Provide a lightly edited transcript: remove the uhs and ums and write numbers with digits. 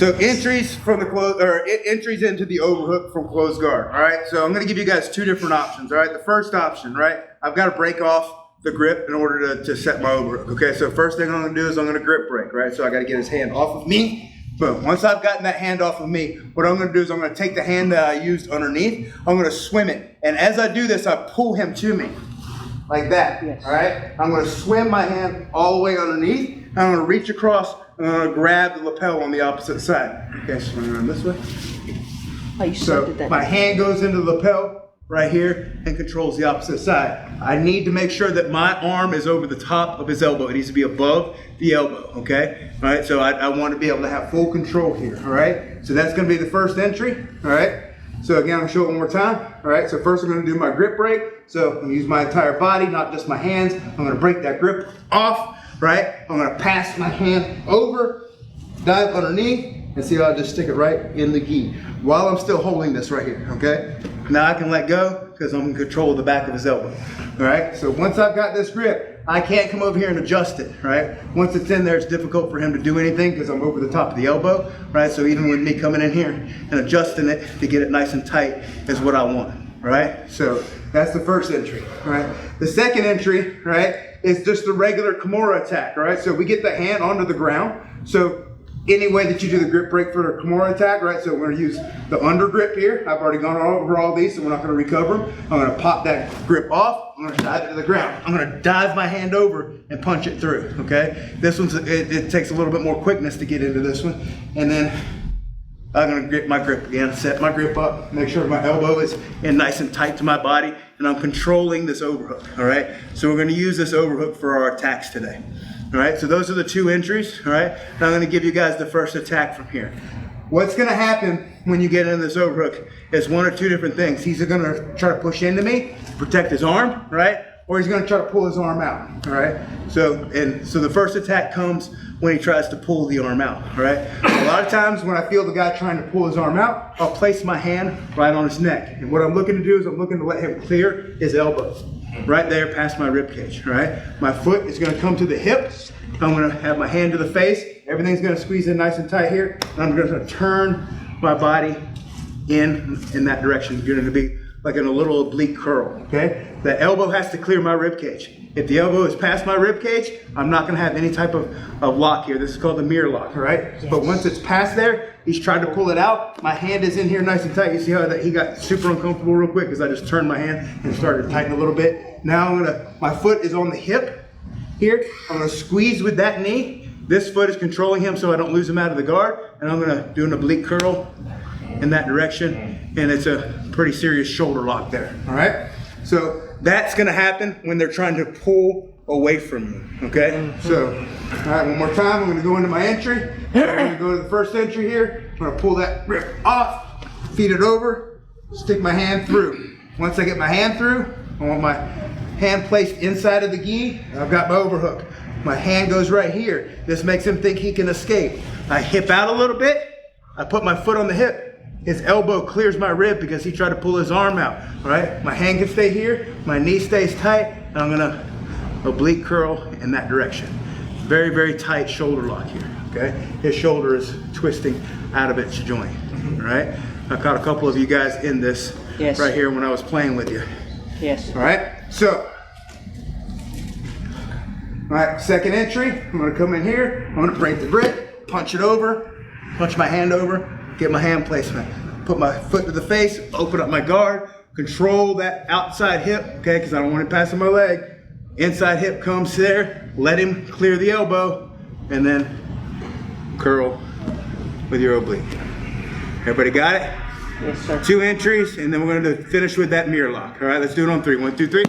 So entries from the close, or entries into the overhook from closed guard. All right, so I'm going to give you guys two different options. All right, the first option, right? I've got to break off the grip in order to set my overhook. Okay, so first thing I'm going to do is I'm going to grip break. Right, so I got to get his hand off of me. Boom. Once I've gotten that hand off of me, what I'm going to do is I'm going to take the hand that I used underneath. I'm going to swim it, and as I do this, I pull him to me like that. Yes. All right, I'm going to swim my hand all the way underneath. I'm going to reach across. I'm going to grab the lapel on the opposite side. Okay, so I'm going around this way. Oh, you so did that. My hand goes into the lapel right here and controls the opposite side. I need to make sure that my arm is over the top of his elbow. It needs to be above the elbow, okay? All right, so I want to be able to have full control here, all right? So that's going to be the first entry, all right? So again, I'm going to show it one more time, all right? So first I'm going to do my grip break. So I'm going to use my entire body, not just my hands. I'm going to break that grip off. Right? I'm going to pass my hand over, dive underneath, and see how I just stick it right in the gi while I'm still holding this right here, okay? Now I can let go because I'm in control of the back of his elbow, all right? So once I've got this grip, I can't come over here and adjust it, right? Once it's in there, it's difficult for him to do anything because I'm over the top of the elbow, right? So even with me coming in here and adjusting it to get it nice and tight is what I want, right? So that's the first entry, right? The second entry, right, is just the regular Kimura attack, right? So we get the hand onto the ground. So any way that you do the grip break for the Kimura attack, right? So we're gonna use the under grip here. I've already gone over all these, so we're not gonna recover them. I'm gonna pop that grip off. I'm gonna dive it to the ground. I'm gonna dive my hand over and punch it through, okay? This one's, it takes a little bit more quickness to get into this one. And then I'm gonna grip my grip again, set my grip up, make sure my elbow is in nice and tight to my body, and I'm controlling this overhook, all right? So we're gonna use this overhook for our attacks today, all right? So those are the two entries, all right? Now I'm gonna give you guys the first attack from here. What's gonna happen when you get into this overhook is one or two different things. He's gonna try to push into me, protect his arm, right? Or he's gonna try to pull his arm out, all right? So the first attack comes when he tries to pull the arm out, all right? A lot of times when I feel the guy trying to pull his arm out, I'll place my hand right on his neck. And what I'm looking to do is I'm looking to let him clear his elbow right there past my rib cage, all right? My foot is gonna come to the hip. I'm gonna have my hand to the face. Everything's gonna squeeze in nice and tight here. And I'm gonna turn my body in that direction. You're gonna be like in a little oblique curl, okay? The elbow has to clear my rib cage. If the elbow is past my rib cage, I'm not gonna have any type of lock here. This is called the mirror lock, all right? Yes. But once it's past there, he's tried to pull it out. My hand is in here nice and tight. You see how he got super uncomfortable real quick because I just turned my hand and started to tighten a little bit. Now my foot is on the hip here. I'm gonna squeeze with that knee. This foot is controlling him so I don't lose him out of the guard. And I'm gonna do an oblique curl in that direction. And it's a pretty serious shoulder lock there, all right? So that's gonna happen when they're trying to pull away from you, okay? So, all right, one more time, I'm gonna go into my entry. I'm gonna go to the first entry here. I'm gonna pull that grip off, feed it over, stick my hand through. Once I get my hand through, I want my hand placed inside of the gi. I've got my overhook. My hand goes right here. This makes him think he can escape. I hip out a little bit. I put my foot on the hip. His elbow clears my rib because he tried to pull his arm out, all right? My hand can stay here, my knee stays tight, and I'm gonna oblique curl in that direction. Very, very tight shoulder lock here, okay? His shoulder is twisting out of its joint, all right? I caught a couple of you guys in this right here when I was playing with you. Yes. All right, so, all right, second entry, I'm gonna come in here, I'm gonna break the grip, punch it over, punch my hand over, get my hand placement, put my foot to the face, open up my guard, control that outside hip, okay, because I don't want it passing my leg. Inside hip comes there, let him clear the elbow, and then curl with your oblique. Everybody got it? Yes, sir. Two entries, and then we're going to finish with that mirror lock. All right, let's do it on three. 1, 2, 3.